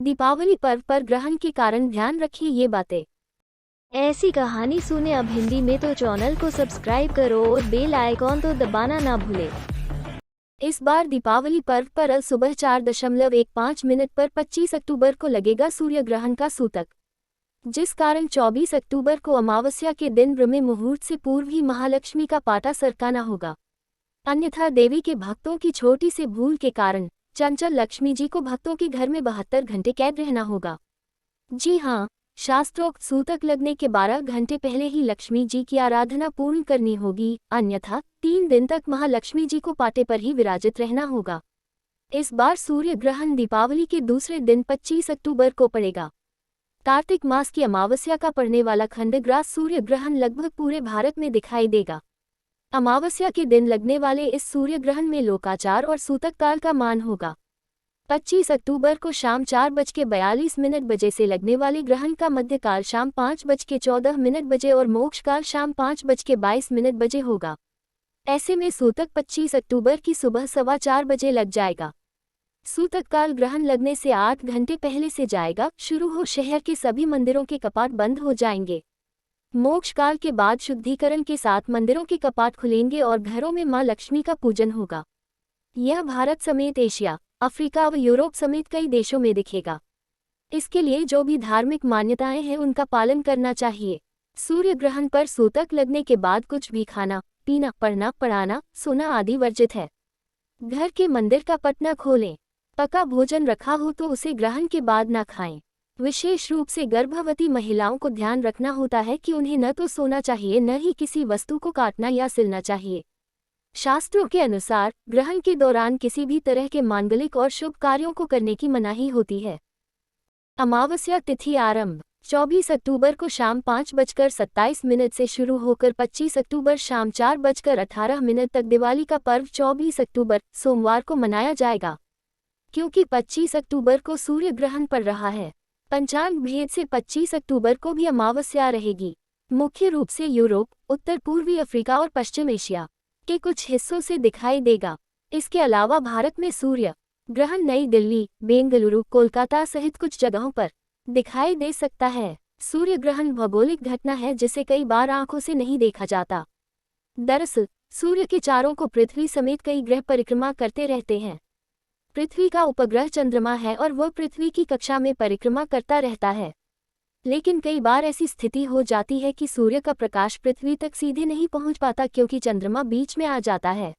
दीपावली पर्व पर ग्रहण के कारण ध्यान रखिए ये बातें। ऐसी कहानी सुने अब हिंदी में तो चैनल को सब्सक्राइब करो और बेल आइकॉन तो दबाना ना भूले। इस बार दीपावली पर्व पर अल सुबह 4:15 पर 25 अक्टूबर को लगेगा सूर्य ग्रहण का सूतक, जिस कारण 24 अक्टूबर को अमावस्या के दिन ब्रह्म मुहूर्त से पूर्व ही महालक्ष्मी का पाटा सरकाना होगा। अन्यथा देवी के भक्तों की छोटी से भूल के कारण चंचल लक्ष्मी जी को भक्तों के घर में 72 घंटे कैद रहना होगा। जी हाँ, शास्त्रोक्त सूतक लगने के 12 घंटे पहले ही लक्ष्मी जी की आराधना पूर्ण करनी होगी, अन्यथा 3 दिन तक महालक्ष्मी जी को पाटे पर ही विराजित रहना होगा। इस बार सूर्य ग्रहण दीपावली के दूसरे दिन 25 अक्टूबर को पड़ेगा। कार्तिक मास की अमावस्या का पड़ने वाला खंडग्रास सूर्य ग्रहण लगभग पूरे भारत में दिखाई देगा। अमावस्या के दिन लगने वाले इस सूर्य ग्रहण में लोकाचार और सूतक काल का मान होगा। 25 अक्टूबर को शाम 4:42 बजे से लगने वाले ग्रहण का मध्यकाल शाम 5:14 बजे और मोक्षकाल शाम 5:22 बजे होगा। ऐसे में सूतक 25 अक्टूबर की सुबह 4:15 बजे लग जाएगा। सूतक काल ग्रहण लगने से 8 घंटे पहले से जाएगा शुरू हो शहर के सभी मंदिरों के कपाट बंद हो जाएंगे। मोक्ष काल के बाद शुद्धिकरण के साथ मंदिरों के कपाट खुलेंगे और घरों में मां लक्ष्मी का पूजन होगा। यह भारत समेत एशिया, अफ्रीका व यूरोप समेत कई देशों में दिखेगा। इसके लिए जो भी धार्मिक मान्यताएं हैं उनका पालन करना चाहिए। सूर्य ग्रहण पर सूतक लगने के बाद कुछ भी खाना, पीना, पढ़ना, पढ़ाना, सोना आदि वर्जित है। घर के मंदिर का पट न खोलें। पका भोजन रखा हो तो उसे ग्रहण के बाद न खाएं। विशेष रूप से गर्भवती महिलाओं को ध्यान रखना होता है कि उन्हें न तो सोना चाहिए न ही किसी वस्तु को काटना या सिलना चाहिए। शास्त्रों के अनुसार ग्रहण के दौरान किसी भी तरह के मांगलिक और शुभ कार्यों को करने की मनाही होती है। अमावस्या तिथि आरंभ 24 अक्टूबर को शाम 5:27 से शुरू होकर 25 अक्टूबर शाम 4:18 तक दिवाली का पर्व 24 अक्टूबर सोमवार को मनाया जाएगा। क्योंकि 25 अक्टूबर को सूर्य ग्रहण पड़ रहा है, पंचांग भेद से 25 अक्टूबर को भी अमावस्या रहेगी। मुख्य रूप से यूरोप, उत्तर पूर्वी अफ्रीका और पश्चिम एशिया के कुछ हिस्सों से दिखाई देगा। इसके अलावा भारत में सूर्य ग्रहण नई दिल्ली, बेंगलुरु, कोलकाता सहित कुछ जगहों पर दिखाई दे सकता है। सूर्य ग्रहण भौगोलिक घटना है जिसे कई बार आंखों से नहीं देखा जाता। दरअसल सूर्य के चारों को पृथ्वी समेत कई ग्रह परिक्रमा करते रहते हैं। पृथ्वी का उपग्रह चंद्रमा है और वह पृथ्वी की कक्षा में परिक्रमा करता रहता है। लेकिन कई बार ऐसी स्थिति हो जाती है कि सूर्य का प्रकाश पृथ्वी तक सीधे नहीं पहुंच पाता क्योंकि चंद्रमा बीच में आ जाता है।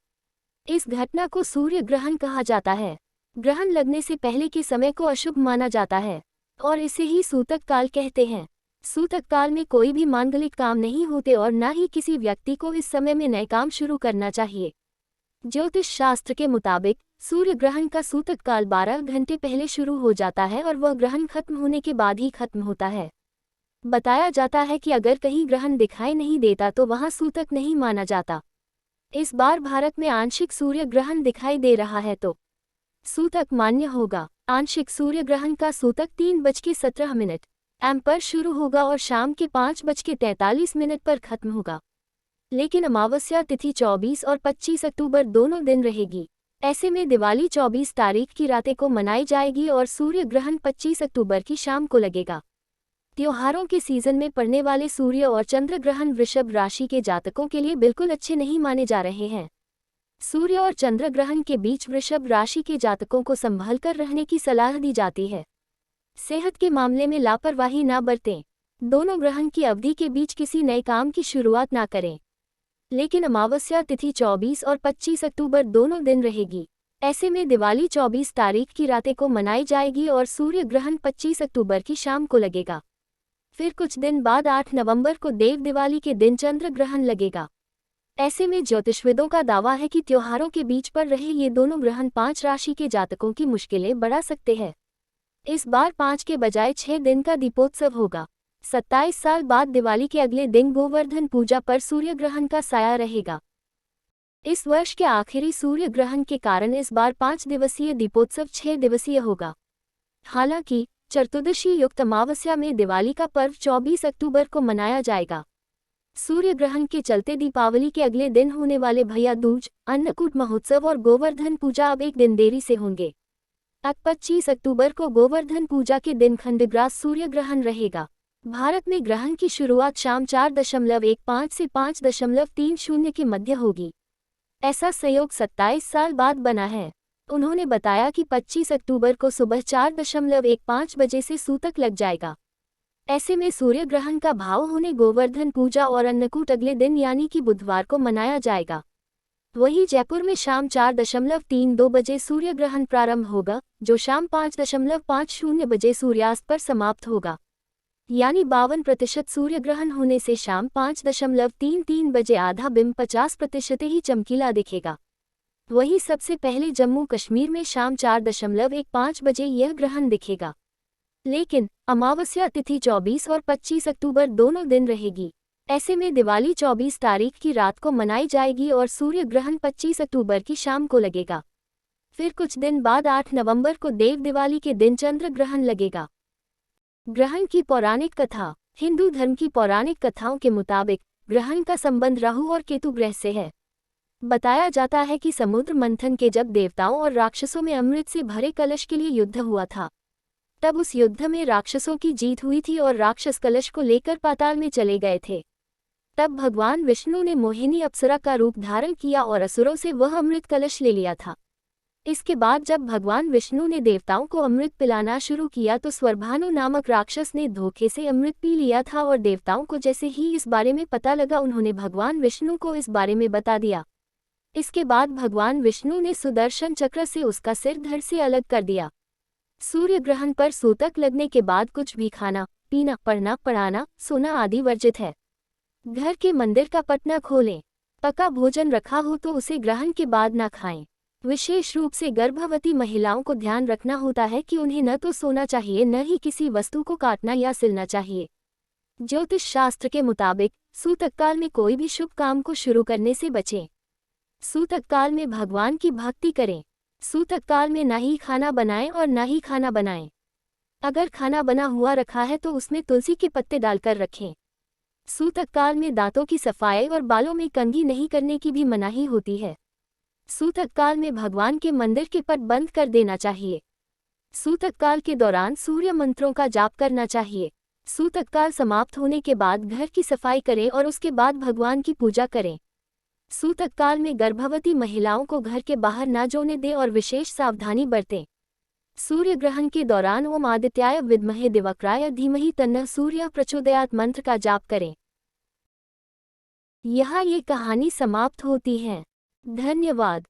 इस घटना को सूर्य ग्रहण कहा जाता है। ग्रहण लगने से पहले के समय को अशुभ माना जाता है और इसे ही सूतक काल कहते हैं। सूतक काल में कोई भी मांगलिक काम नहीं होते और न ही किसी व्यक्ति को इस समय में नए काम शुरू करना चाहिए। ज्योतिष शास्त्र के मुताबिक सूर्य ग्रहण का सूतक काल 12 घंटे पहले शुरू हो जाता है और वह ग्रहण खत्म होने के बाद ही खत्म होता है। बताया जाता है कि अगर कहीं ग्रहण दिखाई नहीं देता तो वहां सूतक नहीं माना जाता। इस बार भारत में आंशिक सूर्य ग्रहण दिखाई दे रहा है तो सूतक मान्य होगा। आंशिक सूर्य ग्रहण का सूतक 3:17 एम पर शुरू होगा और शाम के 5:43 पर खत्म होगा। लेकिन अमावस्या तिथि 24 और 25 अक्टूबर दोनों दिन रहेगी। ऐसे में दिवाली 24 तारीख की रातें को मनाई जाएगी और सूर्य ग्रहण 25 अक्टूबर की शाम को लगेगा। त्योहारों के सीजन में पड़ने वाले सूर्य और चंद्र ग्रहण वृषभ राशि के जातकों के लिए बिल्कुल अच्छे नहीं माने जा रहे हैं। सूर्य और चंद्र ग्रहण के बीच वृषभ राशि के जातकों को संभल कर रहने की सलाह दी जाती है। सेहत के मामले में लापरवाही न बरतें। दोनों ग्रहण की अवधि के बीच किसी नए काम की शुरुआत न करें। लेकिन अमावस्या तिथि 24 और 25 अक्टूबर दोनों दिन रहेगी। ऐसे में दिवाली 24 तारीख की रातें को मनाई जाएगी और सूर्य ग्रहण 25 अक्टूबर की शाम को लगेगा। फिर कुछ दिन बाद 8 नवंबर को देव दिवाली के दिन चंद्र ग्रहण लगेगा। ऐसे में ज्योतिषविदों का दावा है कि त्योहारों के बीच पर रहे ये दोनों ग्रहण 5 राशि के जातकों की मुश्किलें बढ़ा सकते हैं। इस बार 5 के बजाय 6 दिन का दीपोत्सव होगा। 27 साल बाद दिवाली के अगले दिन गोवर्धन पूजा पर सूर्य ग्रहण का साया रहेगा। इस वर्ष के आखिरी सूर्य ग्रहण के कारण इस बार 5 दिवसीय दीपोत्सव 6 दिवसीय होगा। हालांकि चतुर्दशी युक्त अमावस्या में दिवाली का पर्व 24 अक्टूबर को मनाया जाएगा। सूर्य ग्रहण के चलते दीपावली के अगले दिन होने वाले भैया दूज, अन्नकूट महोत्सव और गोवर्धन पूजा अब एक दिन देरी से होंगे। 25 अक्टूबर को गोवर्धन पूजा के दिन खंडग्रास सूर्य ग्रहण रहेगा। भारत में ग्रहण की शुरुआत शाम 4.15 से 5.30 के मध्य होगी। ऐसा संयोग 27 साल बाद बना है। उन्होंने बताया कि 25 अक्टूबर को सुबह 4.15 बजे से सूतक लग जाएगा। ऐसे में सूर्य ग्रहण का भाव होने गोवर्धन पूजा और अन्नकूट अगले दिन यानी कि बुधवार को मनाया जाएगा। वहीं जयपुर में शाम 4.32 बजे सूर्य ग्रहण प्रारंभ होगा, जो शाम 5.50 बजे सूर्यास्त पर समाप्त होगा। यानी 52% सूर्य ग्रहण होने से शाम 5.33 बजे आधा बिंब 50% ही चमकीला दिखेगा। वहीं सबसे पहले जम्मू कश्मीर में शाम 4.15 बजे यह ग्रहण दिखेगा। लेकिन अमावस्या तिथि 24 और 25 अक्टूबर दोनों दिन रहेगी। ऐसे में दिवाली 24 तारीख की रात को मनाई जाएगी और सूर्य ग्रहण 25 अक्टूबर की शाम को लगेगा। फिर कुछ दिन बाद 8 नवंबर को देव दिवाली के दिन चंद्र ग्रहण लगेगा। ग्रहण की पौराणिक कथा। हिंदू धर्म की पौराणिक कथाओं के मुताबिक ग्रहण का संबंध राहु और केतु ग्रह से है। बताया जाता है कि समुद्र मंथन के जब देवताओं और राक्षसों में अमृत से भरे कलश के लिए युद्ध हुआ था, तब उस युद्ध में राक्षसों की जीत हुई थी और राक्षस कलश को लेकर पाताल में चले गए थे। तब भगवान विष्णु ने मोहिनी अप्सरा का रूप धारण किया और असुरों से वह अमृत कलश ले लिया था। इसके बाद जब भगवान विष्णु ने देवताओं को अमृत पिलाना शुरू किया तो स्वरभानु नामक राक्षस ने धोखे से अमृत पी लिया था और देवताओं को जैसे ही इस बारे में पता लगा उन्होंने भगवान विष्णु को इस बारे में बता दिया। इसके बाद भगवान विष्णु ने सुदर्शन चक्र से उसका सिर धड़ से अलग कर दिया। सूर्य ग्रहण पर सूतक लगने के बाद कुछ भी खाना, पीना, पढ़ना, पढ़ाना, सोना आदि वर्जित है। घर के मंदिर का पट न खोलें। पका भोजन रखा हो तो उसे ग्रहण के बाद न खाएं। विशेष रूप से गर्भवती महिलाओं को ध्यान रखना होता है कि उन्हें न तो सोना चाहिए न ही किसी वस्तु को काटना या सिलना चाहिए। ज्योतिष शास्त्र के मुताबिक सूतक काल में कोई भी शुभ काम को शुरू करने से बचें। सूतक काल में भगवान की भक्ति करें। सूतक काल में ना ही खाना बनाएं और ना ही खाना बनाएं। अगर खाना बना हुआ रखा है तो उसमें तुलसी के पत्ते डालकर रखें। सूतक काल में दांतों की सफाई और बालों में कंघी नहीं करने की भी मनाही होती है। सूतक काल में भगवान के मंदिर के पट बंद कर देना चाहिए। सूतक काल के दौरान सूर्य मंत्रों का जाप करना चाहिए। सूतक काल समाप्त होने के बाद घर की सफाई करें और उसके बाद भगवान की पूजा करें। सूतक काल में गर्भवती महिलाओं को घर के बाहर न जाने दें और विशेष सावधानी बरतें। सूर्य ग्रहण के दौरान ओम आदित्याय विद्महे दिवक्राय धीमहि तन्नः सूर्यः प्रचोदयात् मंत्र का जाप करें। यहाँ ये कहानी समाप्त होती है। धन्यवाद।